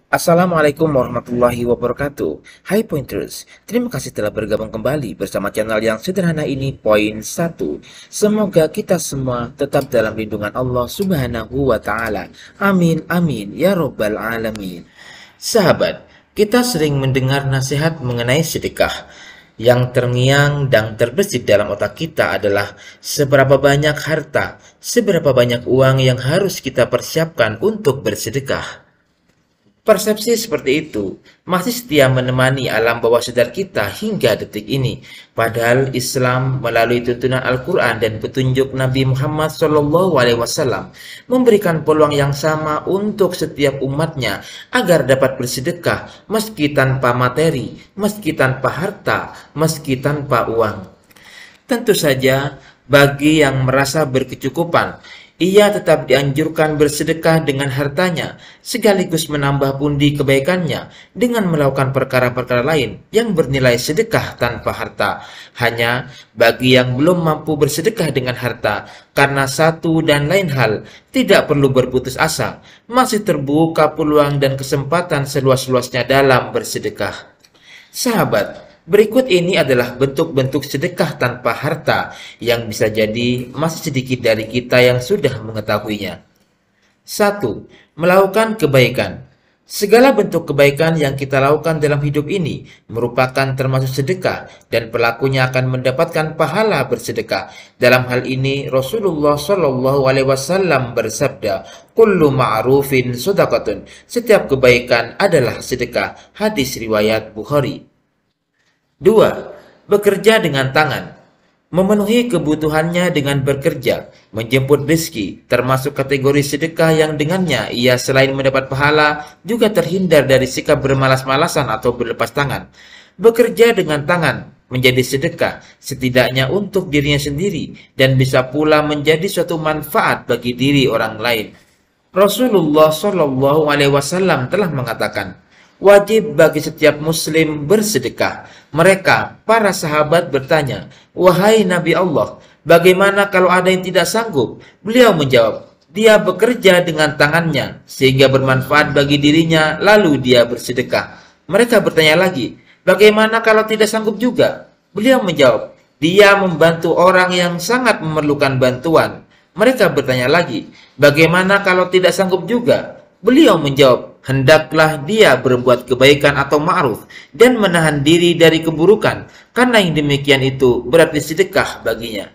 Assalamualaikum warahmatullahi wabarakatuh. Hai Pointers, terima kasih telah bergabung kembali bersama channel yang sederhana ini, Poin 1. Semoga kita semua tetap dalam lindungan Allah Subhanahu wa Ta'ala. Amin, amin, ya Robbal Alamin. Sahabat, kita sering mendengar nasihat mengenai sedekah. Yang terngiang dan terbesit dalam otak kita adalah seberapa banyak harta, seberapa banyak uang yang harus kita persiapkan untuk bersedekah. Persepsi seperti itu masih setia menemani alam bawah sadar kita hingga detik ini. Padahal Islam melalui tuntunan Al-Quran dan petunjuk Nabi Muhammad SAW memberikan peluang yang sama untuk setiap umatnya agar dapat bersedekah meski tanpa materi, meski tanpa harta, meski tanpa uang. Tentu saja, bagi yang merasa berkecukupan, ia tetap dianjurkan bersedekah dengan hartanya, sekaligus menambah pundi kebaikannya dengan melakukan perkara-perkara lain yang bernilai sedekah tanpa harta. Hanya bagi yang belum mampu bersedekah dengan harta, karena satu dan lain hal, tidak perlu berputus asa, masih terbuka peluang dan kesempatan seluas-luasnya dalam bersedekah. Sahabat, berikut ini adalah bentuk-bentuk sedekah tanpa harta yang bisa jadi masih sedikit dari kita yang sudah mengetahuinya. 1. Melakukan kebaikan. Segala bentuk kebaikan yang kita lakukan dalam hidup ini merupakan termasuk sedekah dan pelakunya akan mendapatkan pahala bersedekah. Dalam hal ini Rasulullah Shallallahu Alaihi Wasallam bersabda, "Kullu ma'rufin shadaqatun." Setiap kebaikan adalah sedekah. Hadis riwayat Bukhari. 2. Bekerja dengan tangan. Memenuhi kebutuhannya dengan bekerja, menjemput rezeki, termasuk kategori sedekah yang dengannya ia selain mendapat pahala, juga terhindar dari sikap bermalas-malasan atau berlepas tangan. Bekerja dengan tangan menjadi sedekah, setidaknya untuk dirinya sendiri, dan bisa pula menjadi suatu manfaat bagi diri orang lain. Rasulullah Shallallahu Alaihi Wasallam telah mengatakan, wajib bagi setiap muslim bersedekah. Mereka, para sahabat bertanya, "Wahai Nabi Allah, bagaimana kalau ada yang tidak sanggup?" Beliau menjawab, "Dia bekerja dengan tangannya sehingga bermanfaat bagi dirinya, lalu dia bersedekah." Mereka bertanya lagi, "Bagaimana kalau tidak sanggup juga?" Beliau menjawab, "Dia membantu orang yang sangat memerlukan bantuan." Mereka bertanya lagi, "Bagaimana kalau tidak sanggup juga?" Beliau menjawab, "Hendaklah dia berbuat kebaikan atau ma'ruf dan menahan diri dari keburukan, karena yang demikian itu berarti sedekah baginya."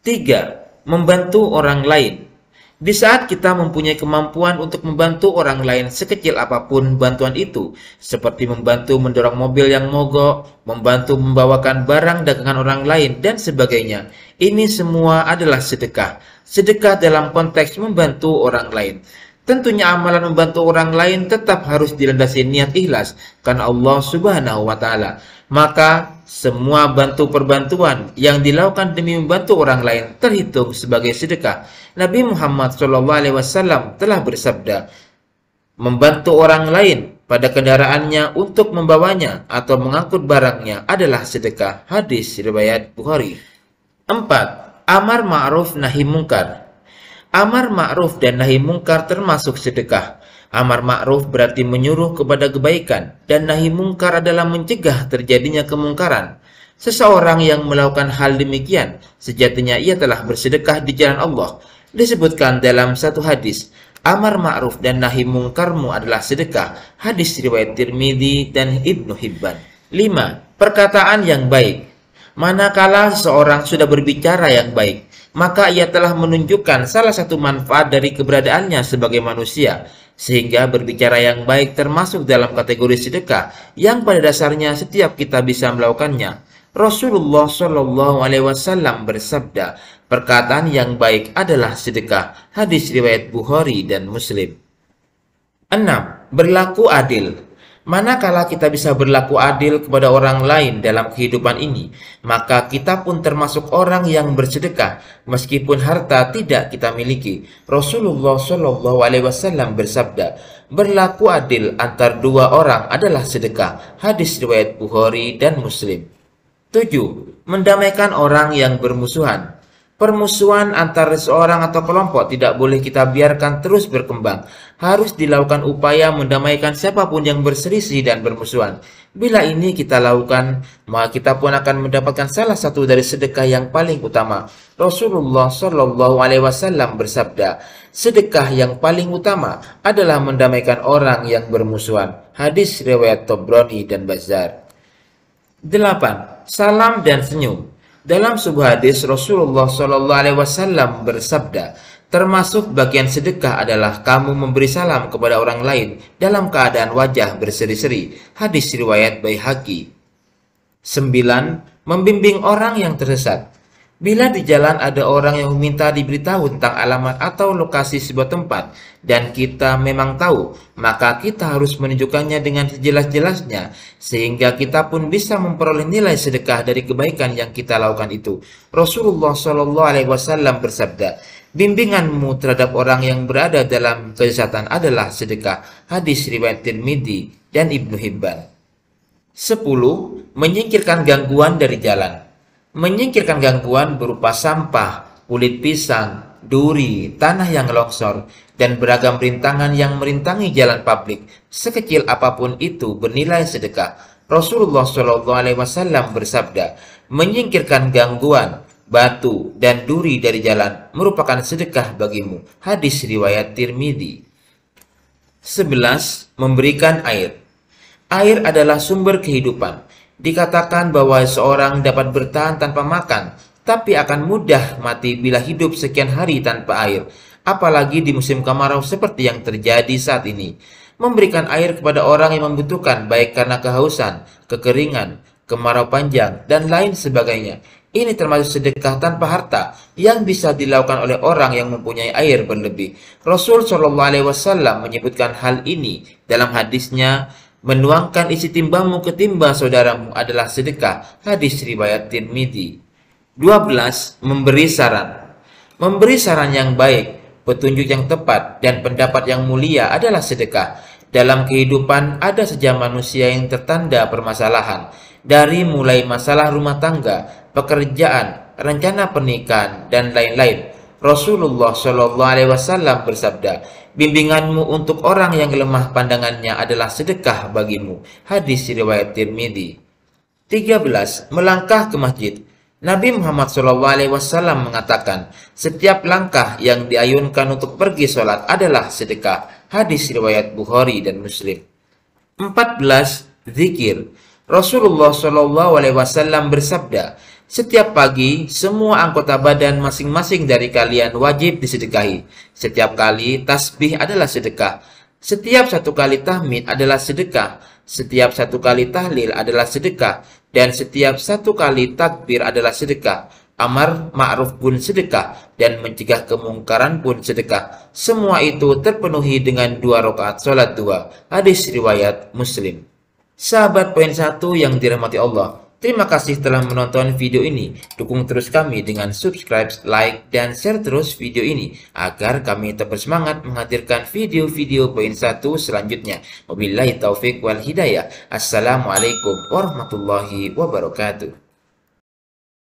3. Membantu orang lain. Di saat kita mempunyai kemampuan untuk membantu orang lain sekecil apapun bantuan itu, seperti membantu mendorong mobil yang mogok, membantu membawakan barang dagangan orang lain, dan sebagainya, ini semua adalah sedekah. Sedekah dalam konteks membantu orang lain. Tentunya amalan membantu orang lain tetap harus dilandasi niat ikhlas karena Allah Subhanahu wa Ta'ala. Maka semua perbantuan yang dilakukan demi membantu orang lain terhitung sebagai sedekah. Nabi Muhammad SAW telah bersabda, membantu orang lain pada kendaraannya untuk membawanya atau mengangkut barangnya adalah sedekah. Hadis riwayat Bukhari. 4. Amar ma'ruf nahi mungkar. Amar ma'ruf dan nahi mungkar termasuk sedekah. Amar ma'ruf berarti menyuruh kepada kebaikan, dan nahi mungkar adalah mencegah terjadinya kemungkaran. Seseorang yang melakukan hal demikian, sejatinya ia telah bersedekah di jalan Allah. Disebutkan dalam satu hadis, amar ma'ruf dan nahi mungkarmu adalah sedekah. Hadis riwayat Tirmidzi dan Ibnu Hibban. 5. Perkataan yang baik. Manakala seseorang sudah berbicara yang baik, maka ia telah menunjukkan salah satu manfaat dari keberadaannya sebagai manusia, sehingga berbicara yang baik termasuk dalam kategori sedekah yang pada dasarnya setiap kita bisa melakukannya. Rasulullah Shallallahu Alaihi Wasallam bersabda, perkataan yang baik adalah sedekah. Hadis riwayat Bukhari dan Muslim. 6. Berlaku adil. Manakala kita bisa berlaku adil kepada orang lain dalam kehidupan ini, maka kita pun termasuk orang yang bersedekah, meskipun harta tidak kita miliki. Rasulullah Shallallahu Alaihi Wasallam bersabda, berlaku adil antar dua orang adalah sedekah. Hadis riwayat Bukhari dan Muslim. 7. Mendamaikan orang yang bermusuhan. Permusuhan antara seorang atau kelompok tidak boleh kita biarkan terus berkembang. Harus dilakukan upaya mendamaikan siapapun yang berselisih dan bermusuhan. Bila ini kita lakukan, maka kita pun akan mendapatkan salah satu dari sedekah yang paling utama. Rasulullah Shallallahu Alaihi Wasallam bersabda, sedekah yang paling utama adalah mendamaikan orang yang bermusuhan. Hadis riwayat Tabrani dan Bazzar. 8. Salam dan senyum. Dalam sebuah hadis Rasulullah Shallallahu Alaihi Wasallam bersabda, termasuk bagian sedekah adalah kamu memberi salam kepada orang lain dalam keadaan wajah berseri-seri. Hadis riwayat Baihaqi. 9. Membimbing orang yang tersesat. Bila di jalan ada orang yang meminta diberitahu tentang alamat atau lokasi sebuah tempat dan kita memang tahu, maka kita harus menunjukkannya dengan sejelas-jelasnya sehingga kita pun bisa memperoleh nilai sedekah dari kebaikan yang kita lakukan itu. Rasulullah Shallallahu Alaihi Wasallam bersabda, bimbinganmu terhadap orang yang berada dalam kesesatan adalah sedekah. Hadis riwayat Tirmidzi dan Ibnu Hibban. 10. Menyingkirkan gangguan dari jalan. Menyingkirkan gangguan berupa sampah, kulit pisang, duri, tanah yang longsor, dan beragam rintangan yang merintangi jalan publik, sekecil apapun itu bernilai sedekah. Rasulullah Shallallahu Alaihi Wasallam bersabda, menyingkirkan gangguan, batu, dan duri dari jalan merupakan sedekah bagimu. Hadis riwayat Tirmidzi. 11. Memberikan air. Air adalah sumber kehidupan. Dikatakan bahwa seorang dapat bertahan tanpa makan, tapi akan mudah mati bila hidup sekian hari tanpa air, apalagi di musim kemarau seperti yang terjadi saat ini. Memberikan air kepada orang yang membutuhkan, baik karena kehausan, kekeringan, kemarau panjang, dan lain sebagainya. Ini termasuk sedekah tanpa harta yang bisa dilakukan oleh orang yang mempunyai air berlebih. Rasul Shallallahu Alaihi Wasallam menyebutkan hal ini dalam hadisnya, menuangkan isi timbangmu ke timba saudaramu adalah sedekah. Hadis riwayat Tirmidzi. 12. Memberi saran. Memberi saran yang baik, petunjuk yang tepat, dan pendapat yang mulia adalah sedekah. Dalam kehidupan ada saja manusia yang tertanda permasalahan, dari mulai masalah rumah tangga, pekerjaan, rencana pernikahan, dan lain-lain. Rasulullah Shallallahu Alaihi Wasallam bersabda, bimbinganmu untuk orang yang lemah pandangannya adalah sedekah bagimu. Hadis riwayat Tirmidzi. 13. Melangkah ke masjid. Nabi Muhammad SAW mengatakan, setiap langkah yang diayunkan untuk pergi sholat adalah sedekah. Hadis riwayat Bukhari dan Muslim. 14. Zikir. Rasulullah SAW bersabda, setiap pagi, semua anggota badan masing-masing dari kalian wajib disedekahi. Setiap kali tasbih adalah sedekah. Setiap satu kali tahmid adalah sedekah. Setiap satu kali tahlil adalah sedekah. Dan setiap satu kali takbir adalah sedekah. Amar ma'ruf pun sedekah. Dan mencegah kemungkaran pun sedekah. Semua itu terpenuhi dengan 2 rakaat sholat 2. Hadis riwayat Muslim. Sahabat poin 1 yang dirahmati Allah, terima kasih telah menonton video ini. Dukung terus kami dengan subscribe, like, dan share terus video ini agar kami tetap bersemangat menghadirkan video-video poin 1 selanjutnya. Wabillahi taufik wal hidayah. Assalamualaikum warahmatullahi wabarakatuh.